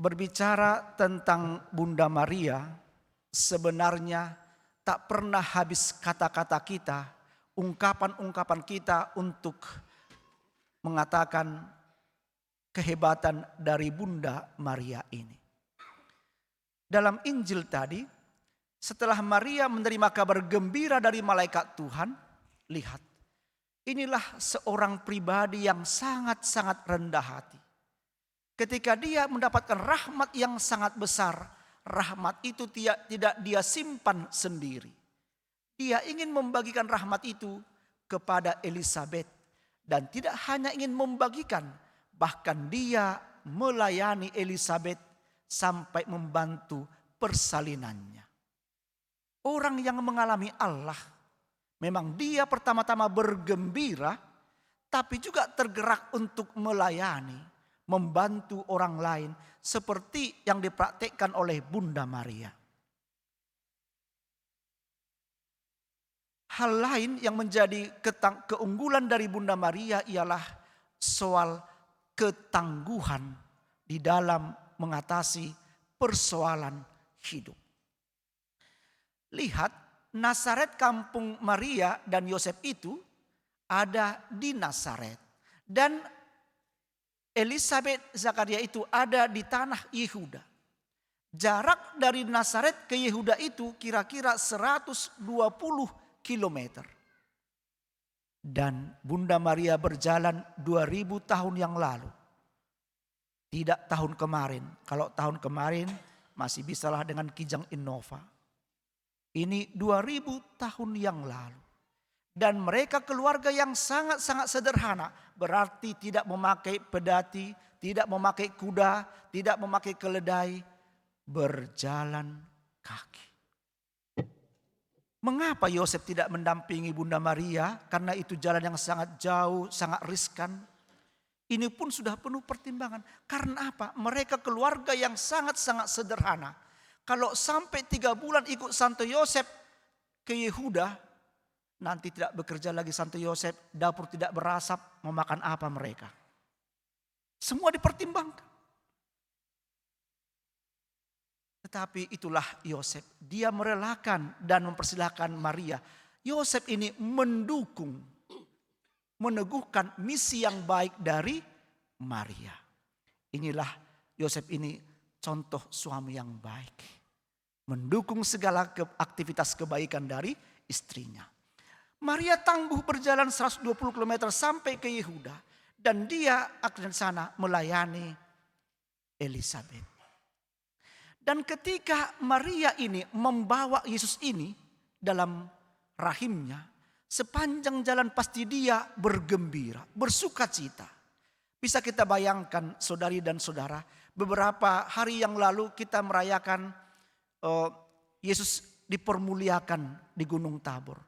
Berbicara tentang Bunda Maria, sebenarnya tak pernah habis kata-kata kita, ungkapan-ungkapan kita untuk mengatakan kehebatan dari Bunda Maria ini. Dalam Injil tadi, setelah Maria menerima kabar gembira dari malaikat Tuhan, lihat, inilah seorang pribadi yang sangat-sangat rendah hati. Ketika dia mendapatkan rahmat yang sangat besar, rahmat itu tidak dia simpan sendiri. Dia ingin membagikan rahmat itu kepada Elizabeth. Dan tidak hanya ingin membagikan, bahkan dia melayani Elizabeth sampai membantu persalinannya. Orang yang mengalami Allah, memang dia pertama-tama bergembira, tapi juga tergerak untuk melayani, membantu orang lain seperti yang dipraktikkan oleh Bunda Maria. Hal lain yang menjadi keunggulan dari Bunda Maria ialah soal ketangguhan di dalam mengatasi persoalan hidup. Lihat, Nazaret kampung Maria dan Yosef itu ada di Nazaret. Dan Elizabeth Zakaria itu ada di tanah Yehuda. Jarak dari Nazaret ke Yehuda itu kira-kira 120 kilometer. Dan Bunda Maria berjalan 2000 tahun yang lalu. Tidak tahun kemarin. Kalau tahun kemarin masih bisalah dengan Kijang Innova. Ini 2000 tahun yang lalu. Dan mereka keluarga yang sangat-sangat sederhana. Berarti tidak memakai pedati, tidak memakai kuda, tidak memakai keledai. Berjalan kaki. Mengapa Yosef tidak mendampingi Bunda Maria? Karena itu jalan yang sangat jauh, sangat riskan. Ini pun sudah penuh pertimbangan. Karena apa? Mereka keluarga yang sangat-sangat sederhana. Kalau sampai 3 bulan ikut Santo Yosef ke Yehuda, nanti tidak bekerja lagi Santo Yosef, dapur tidak berasap, mau makan apa mereka? Semua dipertimbangkan. Tetapi itulah Yosef, dia merelakan dan mempersilahkan Maria. Yosef ini mendukung, meneguhkan misi yang baik dari Maria. Inilah Yosef ini contoh suami yang baik. Mendukung segala aktivitas kebaikan dari istrinya. Maria tangguh berjalan 120 km sampai ke Yehuda. Dan dia akan di sana melayani Elizabeth. Dan ketika Maria ini membawa Yesus ini dalam rahimnya, sepanjang jalan pasti dia bergembira, bersukacita. Bisa kita bayangkan saudari dan saudara, beberapa hari yang lalu kita merayakan Yesus dipermuliakan di Gunung Tabor.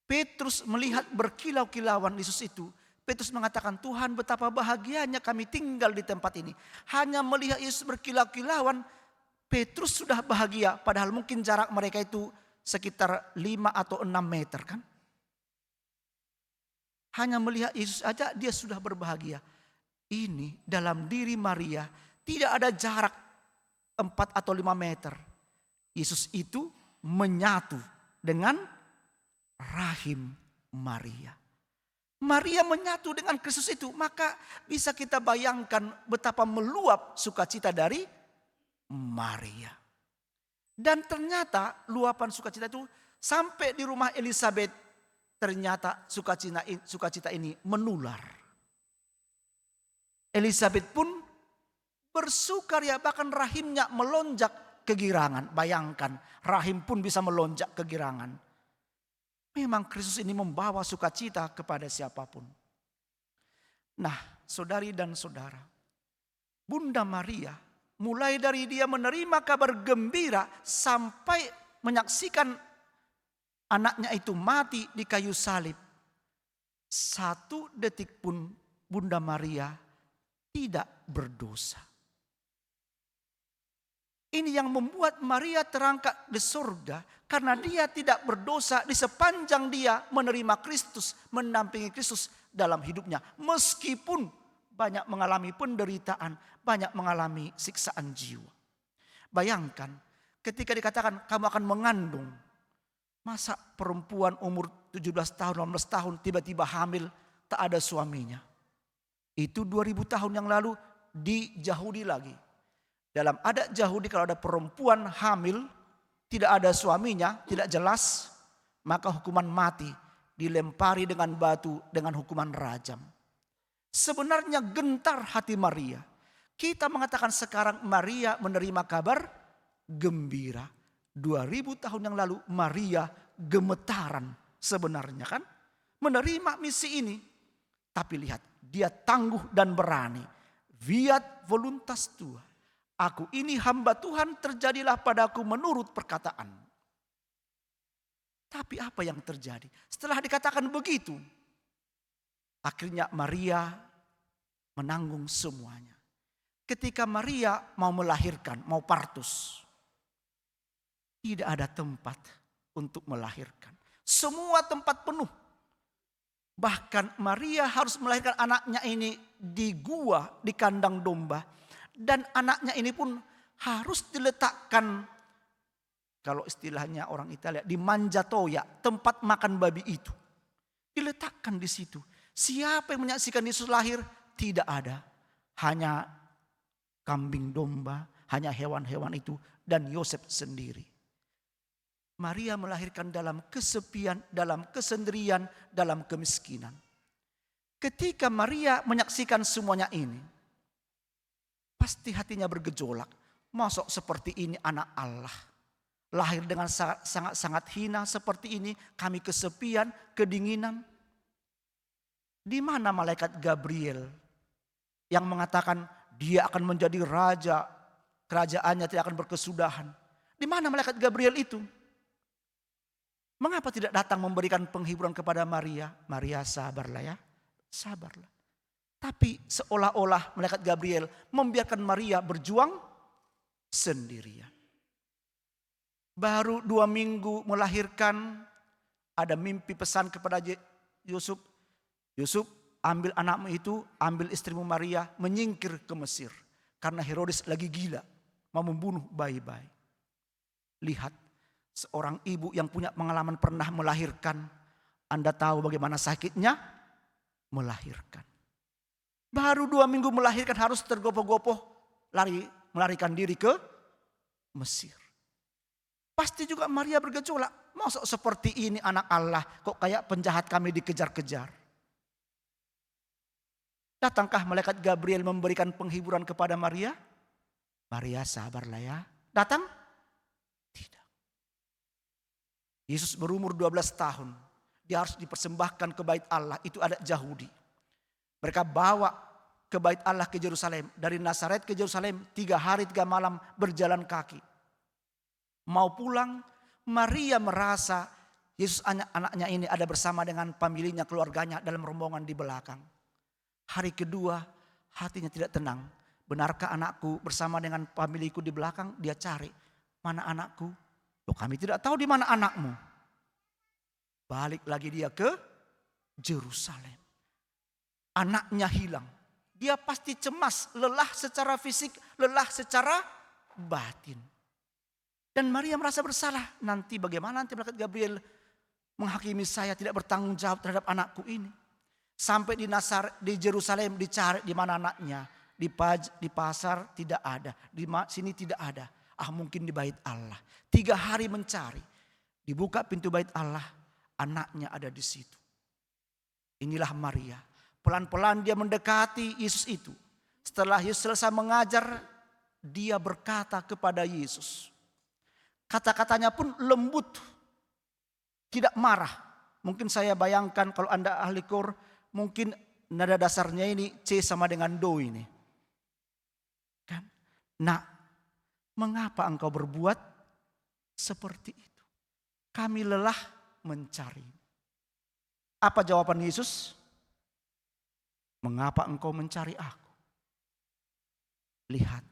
Petrus melihat berkilau-kilauan Yesus itu. Petrus mengatakan, Tuhan betapa bahagianya kami tinggal di tempat ini. Hanya melihat Yesus berkilau-kilauan, Petrus sudah bahagia. Padahal mungkin jarak mereka itu sekitar 5 atau 6 meter kan. Hanya melihat Yesus aja dia sudah berbahagia. Ini dalam diri Maria tidak ada jarak 4 atau 5 meter. Yesus itu menyatu dengan rahim Maria. Maria menyatu dengan Kristus itu. Maka bisa kita bayangkan betapa meluap sukacita dari Maria. Dan ternyata luapan sukacita itu sampai di rumah Elizabeth. Ternyata sukacita ini menular. Elizabeth pun bersukaria, bahkan rahimnya melonjak kegirangan. Bayangkan rahim pun bisa melonjak kegirangan. Memang Kristus ini membawa sukacita kepada siapapun. Nah, saudari dan saudara, Bunda Maria mulai dari dia menerima kabar gembira sampai menyaksikan anaknya itu mati di kayu salib. 1 detik pun Bunda Maria tidak berdosa. Ini yang membuat Maria terangkat di surga. Karena dia tidak berdosa di sepanjang dia menerima Kristus, mendampingi Kristus dalam hidupnya. Meskipun banyak mengalami penderitaan, banyak mengalami siksaan jiwa. Bayangkan ketika dikatakan kamu akan mengandung. Masa perempuan umur 17 tahun, 18 tahun tiba-tiba hamil tak ada suaminya. Itu 2000 tahun yang lalu di Yahudi lagi. Dalam adat Yahudi kalau ada perempuan hamil tidak ada suaminya, tidak jelas, maka hukuman mati, dilempari dengan batu dengan hukuman rajam. Sebenarnya gentar hati Maria. Kita mengatakan sekarang Maria menerima kabar gembira. 2000 tahun yang lalu Maria gemetaran sebenarnya kan. Menerima misi ini. Tapi lihat dia tangguh dan berani. Viat voluntas tua. Aku ini hamba Tuhan, terjadilah padaku menurut perkataan. Tapi apa yang terjadi? Setelah dikatakan begitu. Akhirnya Maria menanggung semuanya. Ketika Maria mau melahirkan, mau partus. Tidak ada tempat untuk melahirkan. Semua tempat penuh. Bahkan Maria harus melahirkan anaknya ini di gua, di kandang domba. Dan anaknya ini pun harus diletakkan, kalau istilahnya orang Italia, di manjatoya, tempat makan babi itu. Diletakkan di situ. Siapa yang menyaksikan Yesus lahir? Tidak ada. Hanya kambing domba, hanya hewan-hewan itu dan Yosef sendiri. Maria melahirkan dalam kesepian, dalam kesendirian, dalam kemiskinan. Ketika Maria menyaksikan semuanya ini, pasti hatinya bergejolak. Masuk seperti ini anak Allah. Lahir dengan sangat-sangat hina seperti ini, kami kesepian, kedinginan. Di mana malaikat Gabriel yang mengatakan dia akan menjadi raja, kerajaannya tidak akan berkesudahan. Di mana malaikat Gabriel itu? Mengapa tidak datang memberikan penghiburan kepada Maria? Maria sabarlah ya, sabarlah. Tapi seolah-olah malaikat Gabriel membiarkan Maria berjuang sendirian. Baru 2 minggu melahirkan, ada mimpi pesan kepada Yusuf. Yusuf, ambil anakmu itu, ambil istrimu Maria, menyingkir ke Mesir. Karena Herodes lagi gila, mau membunuh bayi-bayi. Lihat, seorang ibu yang punya pengalaman pernah melahirkan. Anda tahu bagaimana sakitnya melahirkan. Baru 2 minggu melahirkan harus tergopoh-gopoh melarikan diri ke Mesir. Pasti juga Maria bergejolak. Masa seperti ini anak Allah kok kayak penjahat kami dikejar-kejar. Datangkah malaikat Gabriel memberikan penghiburan kepada Maria? Maria sabarlah ya. Datang? Tidak. Yesus berumur 12 tahun. Dia harus dipersembahkan ke bait Allah. Itu adat Yahudi. Mereka bawa ke bait Allah ke Yerusalem. Dari Nazaret ke Yerusalem 3 hari 3 malam berjalan kaki. Mau pulang, Maria merasa Yesus anaknya ini ada bersama dengan familinya, keluarganya dalam rombongan di belakang. Hari kedua hatinya tidak tenang. Benarkah anakku bersama dengan familiku di belakang? Dia cari. Mana anakku? Loh, kami tidak tahu di mana anakmu. Balik lagi dia ke Yerusalem. Anaknya hilang. Dia pasti cemas, lelah secara fisik, lelah secara batin. Dan Maria merasa bersalah. Nanti bagaimana nanti malaikat Gabriel menghakimi saya tidak bertanggung jawab terhadap anakku ini. Sampai di Yerusalem dicari di mana anaknya. Di pasar tidak ada. Di sini tidak ada. Mungkin di bait Allah. 3 hari mencari. Dibuka pintu bait Allah. Anaknya ada di situ. Inilah Maria. Pelan-pelan dia mendekati Yesus itu. Setelah Yesus selesai mengajar, dia berkata kepada Yesus. Kata-katanya pun lembut. Tidak marah. Mungkin saya bayangkan kalau Anda ahli Qur, mungkin nada dasarnya ini C sama dengan Do ini. Kan? Nah, mengapa engkau berbuat seperti itu? Kami lelah mencari. Apa jawaban Yesus? Mengapa engkau mencari aku? Lihat.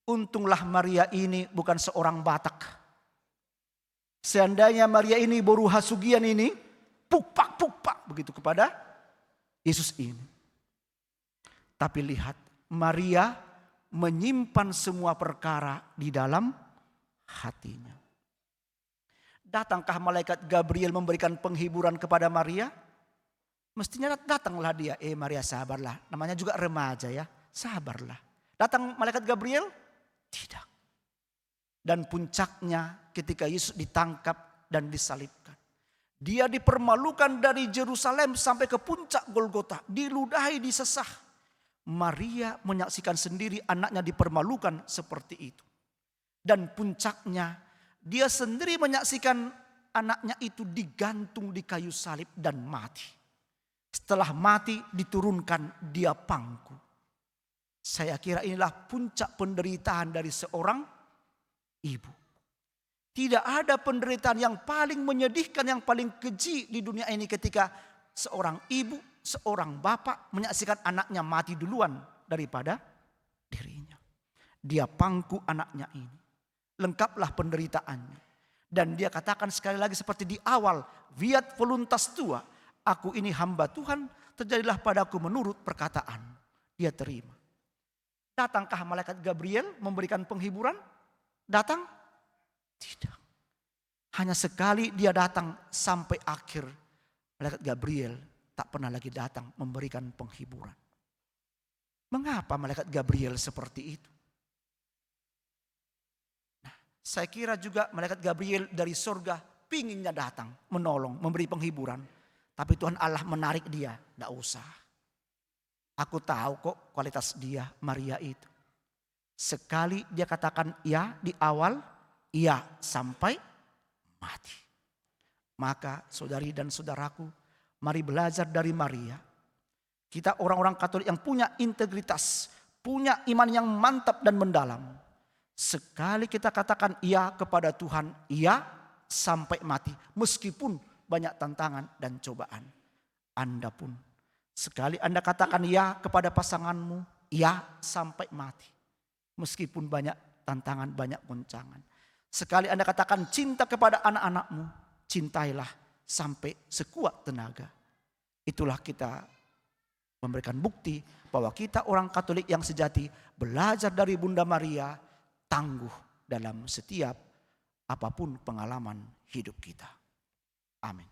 Untunglah Maria ini bukan seorang Batak. Seandainya Maria ini boru hasugian ini, pukpak begitu kepada Yesus ini. Tapi lihat, Maria menyimpan semua perkara di dalam hatinya. Datangkah malaikat Gabriel memberikan penghiburan kepada Maria? Mestinya datanglah dia. Maria sabarlah. Namanya juga remaja ya. Sabarlah. Datang malaikat Gabriel? Tidak. Dan puncaknya ketika Yesus ditangkap dan disalibkan. Dia dipermalukan dari Yerusalem sampai ke puncak Golgota. Diludahi, disesah. Maria menyaksikan sendiri anaknya dipermalukan seperti itu. Dan puncaknya dia sendiri menyaksikan anaknya itu digantung di kayu salib dan mati. Setelah mati diturunkan dia pangku. Saya kira inilah puncak penderitaan dari seorang ibu. Tidak ada penderitaan yang paling menyedihkan, yang paling keji di dunia ini ketika seorang ibu, seorang bapak menyaksikan anaknya mati duluan daripada dirinya. Dia pangku anaknya ini. Lengkaplah penderitaannya. Dan dia katakan sekali lagi seperti di awal, Fiat voluntas tua, aku ini hamba Tuhan, terjadilah padaku menurut perkataan. Dia terima. Datangkah malaikat Gabriel memberikan penghiburan? Datang? Tidak. Hanya sekali dia datang sampai akhir. Malaikat Gabriel tak pernah lagi datang memberikan penghiburan. Mengapa malaikat Gabriel seperti itu? Nah, saya kira juga malaikat Gabriel dari surga pinginnya datang, menolong, memberi penghiburan. Tapi Tuhan Allah menarik dia, tidak usah. Aku tahu kok kualitas dia, Maria itu. Sekali dia katakan ya di awal, iya sampai mati. Maka saudari dan saudaraku, mari belajar dari Maria. Kita orang-orang Katolik yang punya integritas, punya iman yang mantap dan mendalam. Sekali kita katakan iya kepada Tuhan, iya sampai mati. Meskipun banyak tantangan dan cobaan. Anda pun, sekali Anda katakan iya kepada pasanganmu, iya sampai mati. Meskipun banyak tantangan, banyak goncangan. Sekali Anda katakan cinta kepada anak-anakmu, cintailah sampai sekuat tenaga. Itulah kita memberikan bukti bahwa kita orang Katolik yang sejati belajar dari Bunda Maria, tangguh dalam setiap apapun pengalaman hidup kita. Amin.